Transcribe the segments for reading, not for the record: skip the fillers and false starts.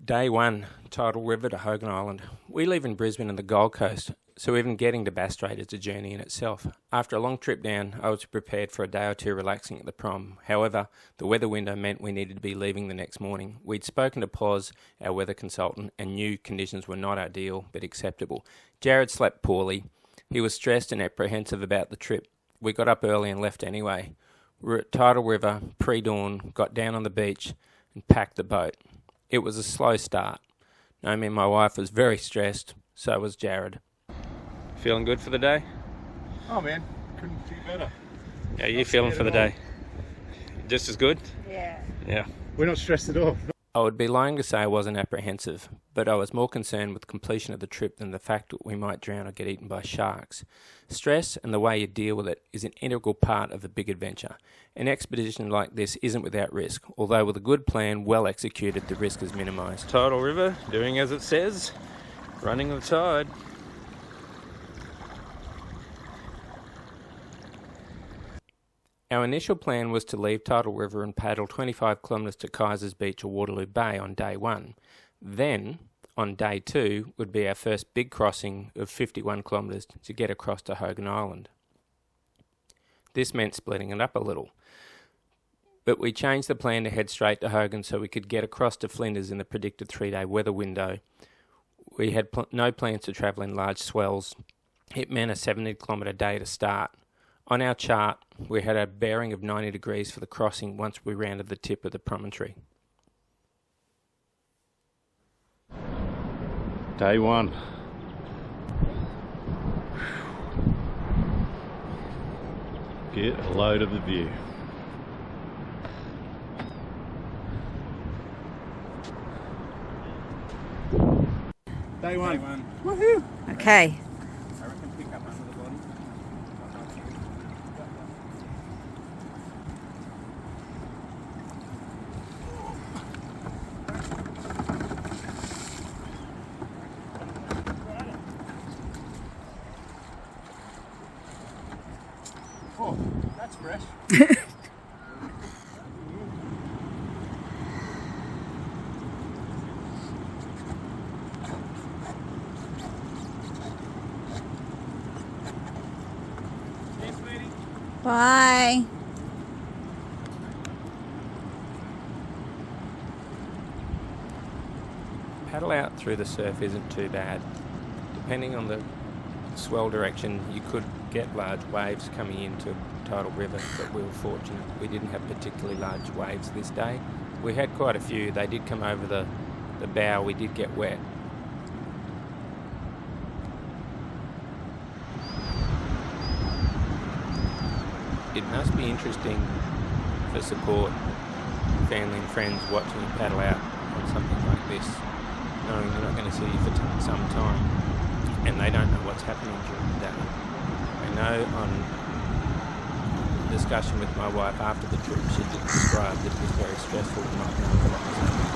Day 1, Tidal River to Hogan Island. We live in Brisbane and the Gold Coast, so even getting to Strait is a journey in itself. After a long trip down, I was prepared for a day or two relaxing at the prom. However, the weather window meant we needed to be leaving the next morning. We'd spoken to Pos, our weather consultant, and knew conditions were not ideal, but acceptable. Jared slept poorly. He was stressed and apprehensive about the trip. We got up early and left anyway. We were at Tidal River, pre-dawn, got down on the beach and packed the boat. It was a slow start. Naomi, my wife, was very stressed, so was Jared. Feeling good for the day? Oh man, couldn't feel better. How are you feeling for the day? Just as good? Yeah. Yeah. We're not stressed at all. I would be lying to say I wasn't apprehensive, but I was more concerned with the completion of the trip than the fact that we might drown or get eaten by sharks. Stress and the way you deal with it is an integral part of a big adventure. An expedition like this isn't without risk, although with a good plan, well executed, the risk is minimised. Tidal River, doing as it says, running the tide. Our initial plan was to leave Tidal River and paddle 25 kilometres to Kaiser's Beach or Waterloo Bay on day 1. Then, on day 2, would be our first big crossing of 51 kilometres to get across to Hogan Island. This meant splitting it up a little. But we changed the plan to head straight to Hogan so we could get across to Flinders in the predicted 3-day weather window. We had no plans to travel in large swells. It meant a 70-kilometre day to start. On our chart, we had a bearing of 90 degrees for the crossing once we rounded the tip of the promontory. Day 1. Get a load of the view. Day 1. Woohoo! Okay. I reckon pick up under the body. Oh, that's fresh. Bye. Paddle out through the surf isn't too bad. Depending on the swell direction, you could get large waves coming into Tidal River, but we were fortunate. We didn't have particularly large waves this day. We had quite a few. They did come over the bow. We did get wet. It must be interesting for support, family and friends watching you paddle out on something like this, knowing they're not going to see you for some time, and they don't know what's happening during the day. I know on discussion with my wife after the trip, she did describe that it was very stressful not knowing what was happening.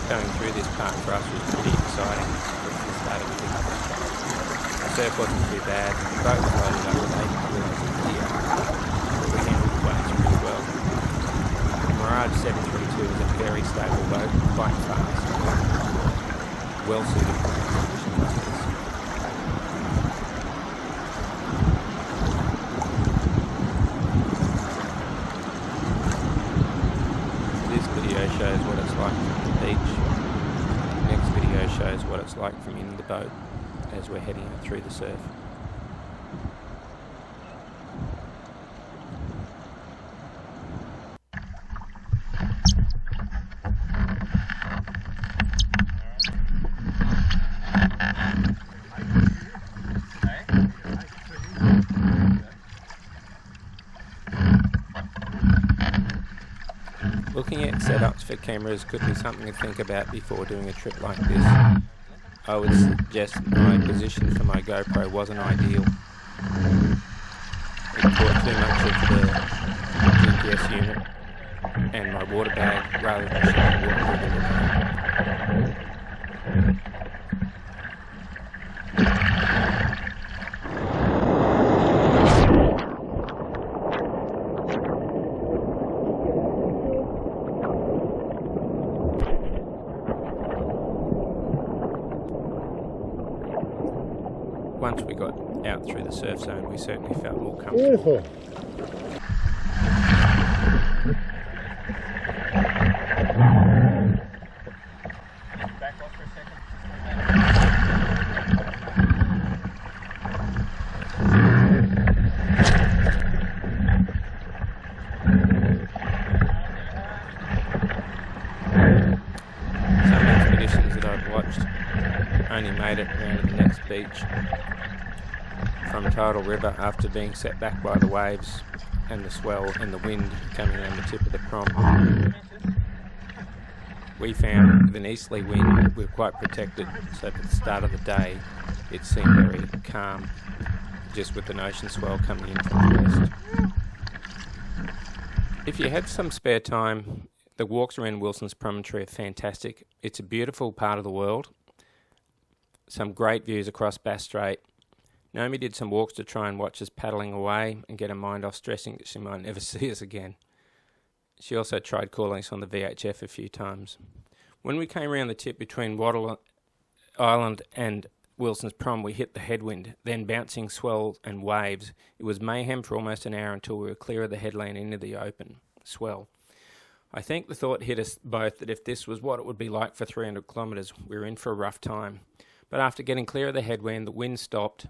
Going through this part for us was pretty exciting. We started with the surf wasn't too bad. The boat was loaded up with 8 kilos of gear. We handled the waves pretty well. The Mirage 732 is a very stable boat, quite fast. Well suited for an expedition like this. This video shows what it's like from the beach. The next video shows what it's like from in the boat as we're heading out through the surf. Looking at setups for cameras could be something to think about before doing a trip like this. I would suggest that my position for my GoPro wasn't ideal. It caught too much of the GPS unit and my water bag rather than showing water. once we got out through the surf zone, we certainly felt more comfortable. Beautiful. Back off for a second. Some expeditions that I've watched only made it around to the next beach from Tidal River after being set back by the waves and the swell and the wind coming around the tip of the prom. We found with an easterly wind we were quite protected, so for the start of the day it seemed very calm, just with an ocean swell coming in from the west. If you had some spare time, the walks around Wilsons Promontory are fantastic. It's a beautiful part of the world. Some great views across Bass Strait. Naomi did some walks to try and watch us paddling away and get her mind off stressing that she might never see us again. She also tried calling us on the VHF a few times. When we came around the tip between Wattle Island and Wilson's Prom, we hit the headwind, then bouncing swell and waves. It was mayhem for almost an hour until we were clear of the headland into the open swell. I think the thought hit us both that if this was what it would be like for 300 kilometres, we were in for a rough time. But after getting clear of the headwind, the wind stopped,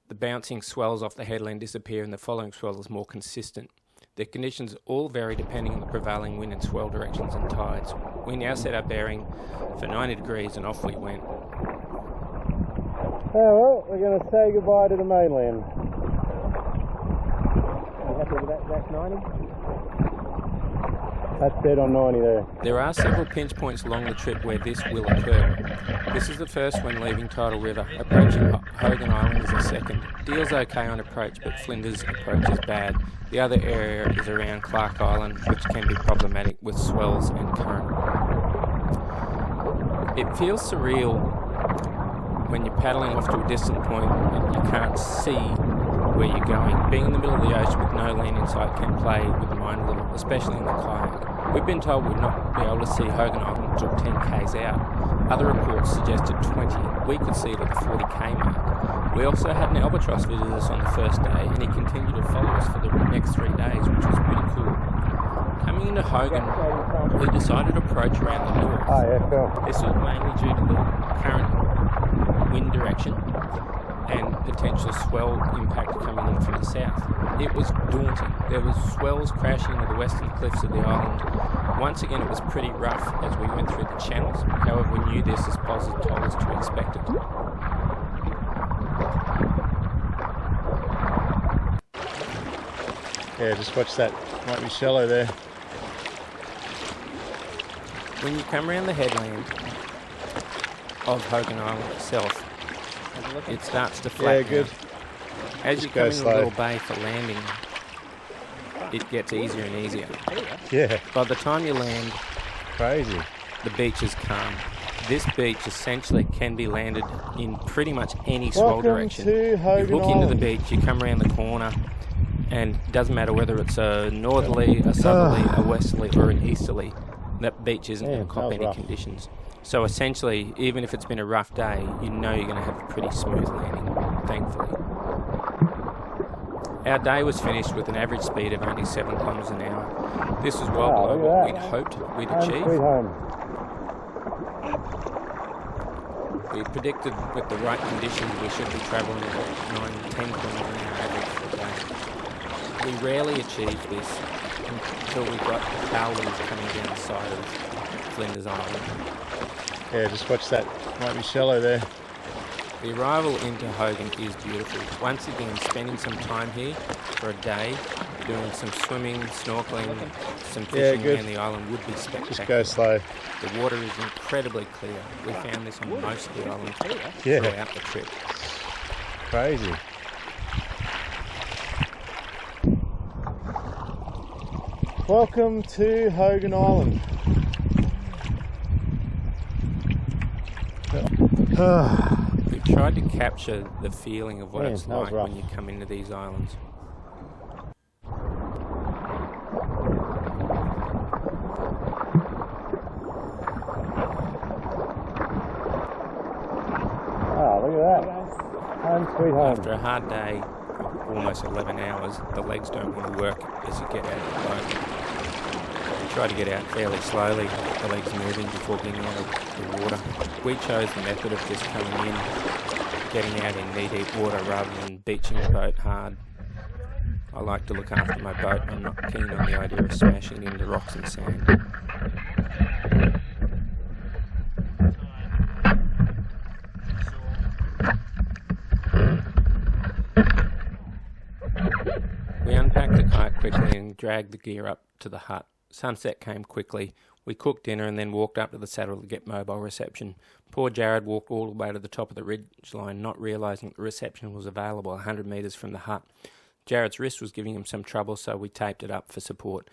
the bouncing swells off the headland disappear and the following swell is more consistent. The conditions all vary depending on the prevailing wind and swell directions and tides. We now set our bearing for 90 degrees and off we went. Oh well, we're going to say goodbye to the mainland. Are you happy with that? That's 90? That's dead on 90 there. There are several pinch points along the trip where this will occur. This is the first when leaving Tidal River. Approaching Hogan Island is the second. Deal's okay on approach, but Flinders approach is bad. The other area is around Clark Island, which can be problematic with swells and current. It feels surreal when you're paddling off to a distant point and you can't see where you're going. Being in the middle of the ocean with no land in sight can play with the mind a little, especially in the kayak. We've been told we'd not be able to see Hogan Island until 10 k's out. Other reports suggested 20. We could see it at the 40k mark. We also had an albatross visit us on the first day, and he continued to follow us for the next 3 days, which was pretty cool. Coming into Hogan, we decided to approach around the north. Oh yeah, cool. This was mainly due to the current wind direction and potential swell impact coming in from the south. It was daunting. There was swells crashing into the western cliffs of the island. Once again, it was pretty rough as we went through the channels. However, we knew this as Poz had told us to expect it. Yeah, just watch that. Might be shallow there. When you come around the headland of Hogan Island itself, it starts to flatten. Yeah, good. As you Just come go into the slow. little bay for landing, it gets easier and easier. Yeah, By the time you land, crazy. the beach is calm. This beach essentially can be landed in pretty much any swell Welcome direction. to You Hogan hook into the Island. beach, you come around the corner, and it doesn't matter whether it's a northerly, a southerly, a westerly, or an easterly. That beach isn't Yeah, going to cop that was any rough. conditions. So essentially, even if it's been a rough day, you know you're going to have a pretty smooth landing, thankfully. Our day was finished with an average speed of only 7 kilometres an hour. This was well below look what at we'd that. hoped we'd Home achieve. sweet home. We predicted with the right conditions we should be travelling at 9-10 kilometres an hour average for the day. We rarely achieved this until we got the tailwinds coming down the side of Flinders Island. Yeah, just watch that. Might be shallow there. The arrival into Hogan is beautiful. Once again, spending some time here for a day, doing some swimming, snorkeling, some fishing good. around the island would be spectacular. Just go slow. The water is incredibly clear. We found this on most of the islands Yeah. throughout the trip. Crazy. Welcome to Hogan Island. We tried to capture the feeling of what Man, it's that was like rough. when you come into these islands. Oh, look at that. Home sweet home. After a hard day of almost 11 hours, the legs don't want to work as you get out of the boat. You try to get out fairly slowly, get the legs moving before getting out of the water. We chose the method of just coming in, getting out in knee-deep water rather than beaching the boat hard. I like to look after my boat. I'm not keen on the idea of smashing into rocks and sand. We unpacked the kayak quickly and dragged the gear up to the hut. Sunset came quickly. We cooked dinner and then walked up to the saddle to get mobile reception. Poor Jared walked all the way to the top of the ridge line, not realising that the reception was available 100 metres from the hut. Jared's wrist was giving him some trouble, so we taped it up for support.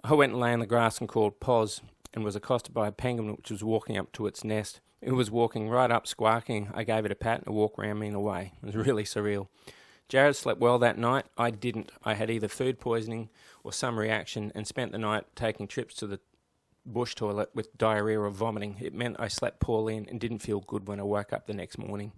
I went and lay in the grass and called Pos, and was accosted by a penguin which was walking up to its nest. It was walking right up, squawking. I gave it a pat and a walk round me and away. It was really surreal. Jared slept well that night. I didn't. I had either food poisoning or some reaction and spent the night taking trips to the bush toilet with diarrhea or vomiting. It meant I slept poorly and didn't feel good when I woke up the next morning.